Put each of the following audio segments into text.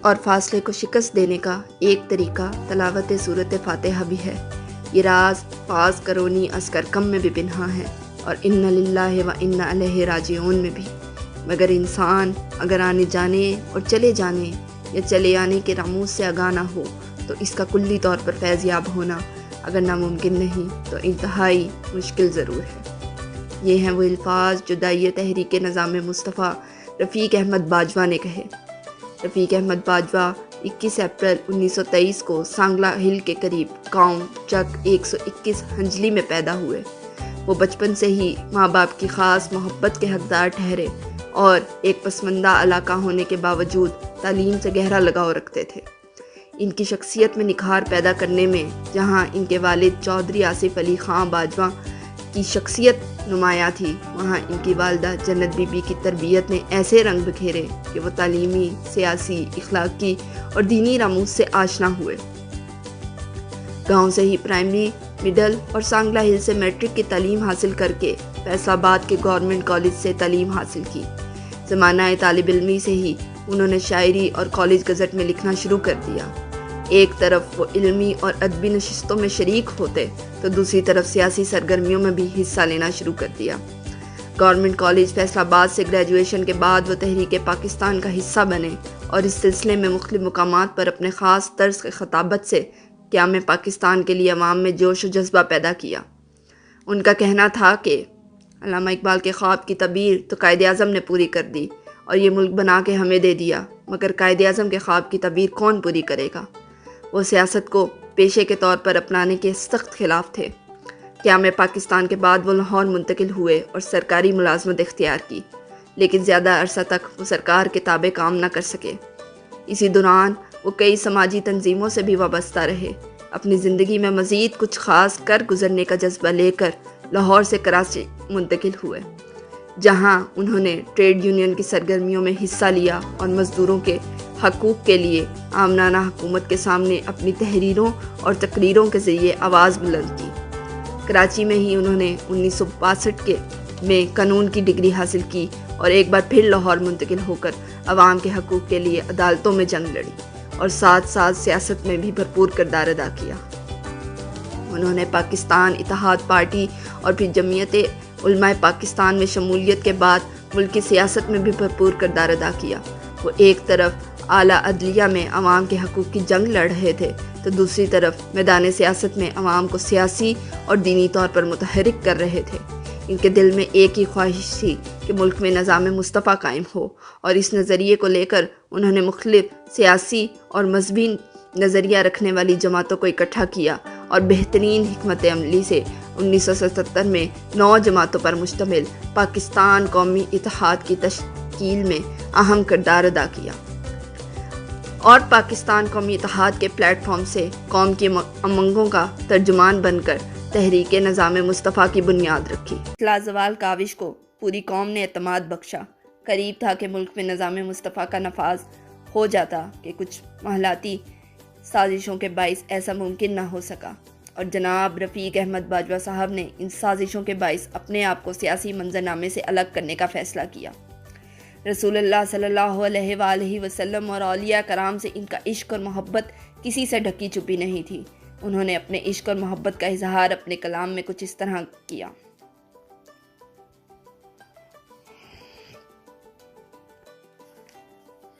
اور فاصلے کو شکست دینے کا ایک طریقہ تلاوت صورت فاتحہ بھی ہے۔ یہ راز فاز کرونی از کر کم میں بھی پنہاں ہے اور ان للہ و انا الیہ راجعون میں بھی، مگر انسان اگر آنے جانے اور چلے جانے یا چلے آنے کے رموز سے آگاہ نہ ہو تو اس کا کلی طور پر فیض یاب ہونا اگر ناممکن نہیں تو انتہائی مشکل ضرور ہے۔ یہ ہیں وہ الفاظ جو داعیہ تحریک نظام مصطفیٰ رفیق احمد باجوہ نے کہے۔ رفیق احمد باجوہ 21 اپریل 1923 کو سانگلا ہل کے قریب گاؤں چک 121 ہنجلی میں پیدا ہوئے۔ وہ بچپن سے ہی ماں باپ کی خاص محبت کے حقدار ٹھہرے اور ایک پسماندہ علاقہ ہونے کے باوجود تعلیم سے گہرا لگاؤ رکھتے تھے۔ ان کی شخصیت میں نکھار پیدا کرنے میں جہاں ان کے والد چودھری آصف علی خان باجوہ کی شخصیت نمایاں تھی، وہاں ان کی والدہ جنت بی بی کی تربیت نے ایسے رنگ بکھیرے کہ وہ تعلیمی، سیاسی، اخلاقی اور دینی رموز سے آشنا ہوئے۔ گاؤں سے ہی پرائمری، مڈل اور سانگلا ہل سے میٹرک کی تعلیم حاصل کر کے فیصل آباد کے گورنمنٹ کالج سے تعلیم حاصل کی۔ زمانہ طالب علمی سے ہی انہوں نے شاعری اور کالج گزٹ میں لکھنا شروع کر دیا۔ ایک طرف وہ علمی اور ادبی نشستوں میں شریک ہوتے تو دوسری طرف سیاسی سرگرمیوں میں بھی حصہ لینا شروع کر دیا۔ گورنمنٹ کالج فیصل آباد سے گریجویشن کے بعد وہ تحریک پاکستان کا حصہ بنے اور اس سلسلے میں مختلف مقامات پر اپنے خاص طرز کی خطابت سے قیام پاکستان کے لیے عوام میں جوش و جذبہ پیدا کیا۔ ان کا کہنا تھا کہ علامہ اقبال کے خواب کی تعبیر تو قائد اعظم نے پوری کر دی اور یہ ملک بنا کے ہمیں دے دیا، مگر قائد اعظم کے خواب کی تعبیر کون پوری کرے گا؟ وہ سیاست کو پیشے کے طور پر اپنانے کے سخت خلاف تھے۔ قیام پاکستان کے بعد وہ لاہور منتقل ہوئے اور سرکاری ملازمت اختیار کی، لیکن زیادہ عرصہ تک وہ سرکار کے تابع کام نہ کر سکے۔ اسی دوران وہ کئی سماجی تنظیموں سے بھی وابستہ رہے۔ اپنی زندگی میں مزید کچھ خاص کر گزرنے کا جذبہ لے کر لاہور سے کراچی منتقل ہوئے، جہاں انہوں نے ٹریڈ یونین کی سرگرمیوں میں حصہ لیا اور مزدوروں کے حقوق کے لیے آمرانہ حکومت کے سامنے اپنی تحریروں اور تقریروں کے ذریعے آواز بلند کی۔ کراچی میں ہی انہوں نے 1962 میں قانون کی ڈگری حاصل کی اور ایک بار پھر لاہور منتقل ہو کر عوام کے حقوق کے لیے عدالتوں میں جنگ لڑی اور ساتھ ساتھ سیاست میں بھی بھرپور کردار ادا کیا۔ انہوں نے پاکستان اتحاد پارٹی اور پھر جمعیت علماء پاکستان میں شمولیت کے بعد ملکی سیاست میں بھی بھرپور کردار ادا کیا۔ وہ ایک طرف اعلیٰ عدلیہ میں عوام کے حقوق کی جنگ لڑ رہے تھے تو دوسری طرف میدان سیاست میں عوام کو سیاسی اور دینی طور پر متحرک کر رہے تھے۔ ان کے دل میں ایک ہی خواہش تھی کہ ملک میں نظام مصطفیٰ قائم ہو، اور اس نظریے کو لے کر انہوں نے مختلف سیاسی اور مذہبی نظریہ رکھنے والی جماعتوں کو اکٹھا کیا اور بہترین حکمت عملی سے 1977 میں 9 جماعتوں پر مشتمل پاکستان قومی اتحاد کی تشکیل میں اہم کردار ادا کیا اور پاکستان قومی اتحاد کے پلیٹ فارم سے قوم کی امنگوں کا ترجمان بن کر تحریک نظام مصطفیٰ کی بنیاد رکھی۔ لازوال کاوش کو پوری قوم نے اعتماد بخشا۔ قریب تھا کہ ملک میں نظام مصطفیٰ کا نفاذ ہو جاتا کہ کچھ محلاتی سازشوں کے باعث ایسا ممکن نہ ہو سکا، اور جناب رفیق احمد باجوہ صاحب نے ان سازشوں کے باعث اپنے آپ کو سیاسی منظرنامے سے الگ کرنے کا فیصلہ کیا۔ رسول اللہ صلی اللہ علیہ وآلہ وسلم اور اولیاء کرام سے ان کا عشق اور محبت کسی سے ڈھکی چھپی نہیں تھی۔ انہوں نے اپنے عشق اور محبت کا اظہار اپنے کلام میں کچھ اس طرح کیا۔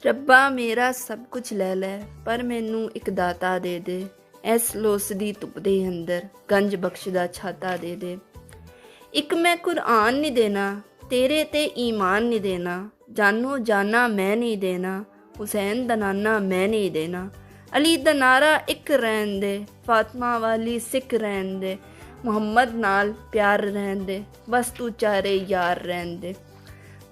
ربا میرا سب کچھ لے لے پر مینوں ایک داتا دے دے، ایس لوس دی تپ دے اندر گنج بخش دا چھاتا دے دے۔ ایک میں قرآن نہیں دینا، تیرے تے ایمان نہیں دینا، جانو جانا میں نہیں دینا، حسین دا نانا میں نہیں دینا، علی دا نعرہ ایک رہن دے، فاطمہ والی سکھ رہن دے، محمد نال پیار رہن دے، بس تو چارے یار رہن دے،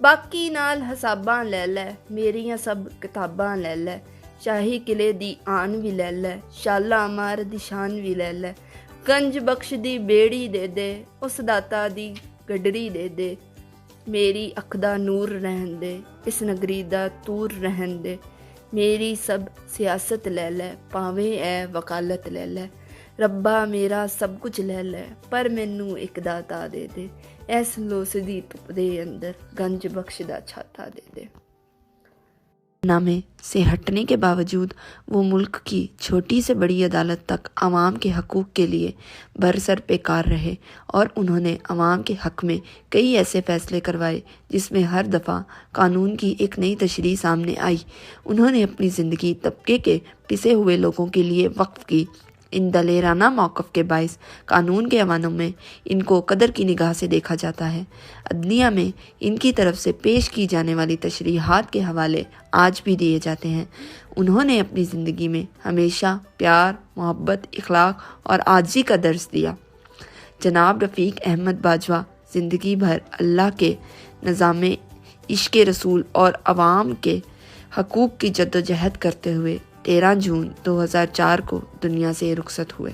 باقی نال حساباں لے لے، میریاں سب کتاباں لے لے، شاہی قلعے دی آن بھی لے لے، شالا امار دی شان بھی لے لے، گنج بخش دی بیڑی دے دے، اس داتا دی گڈری دے دے، میری اکھ دا نور رہن دے، اس نگری دا تور رہن دے، میری سب سیاست لے لے، پاویں اے وکالت لے لے، ربا میرا سب کچھ لے لے پر مینوں ایک داتا دے دے، ایس لوس دی تپ دے اندر گنج بخش دا چھاتا دے دے۔ نامے سے ہٹنے کے باوجود وہ ملک کی چھوٹی سے بڑی عدالت تک عوام کے حقوق کے لیے برسر پیکار رہے، اور انہوں نے عوام کے حق میں کئی ایسے فیصلے کروائے جس میں ہر دفعہ قانون کی ایک نئی تشریح سامنے آئی۔ انہوں نے اپنی زندگی طبقے کے پسے ہوئے لوگوں کے لیے وقف کی۔ ان دلیرانہ موقف کے باعث قانون کے ایوانوں میں ان کو قدر کی نگاہ سے دیکھا جاتا ہے۔ عدلیہ میں ان کی طرف سے پیش کی جانے والی تشریحات کے حوالے آج بھی دیے جاتے ہیں۔ انہوں نے اپنی زندگی میں ہمیشہ پیار، محبت، اخلاق اور عاجزی کا درس دیا۔ جناب رفیق احمد باجوہ زندگی بھر اللہ کے نظام عشق رسول اور عوام کے حقوق کی جدوجہد کرتے ہوئے 13 جون 2004 کو دنیا سے رخصت ہوئے۔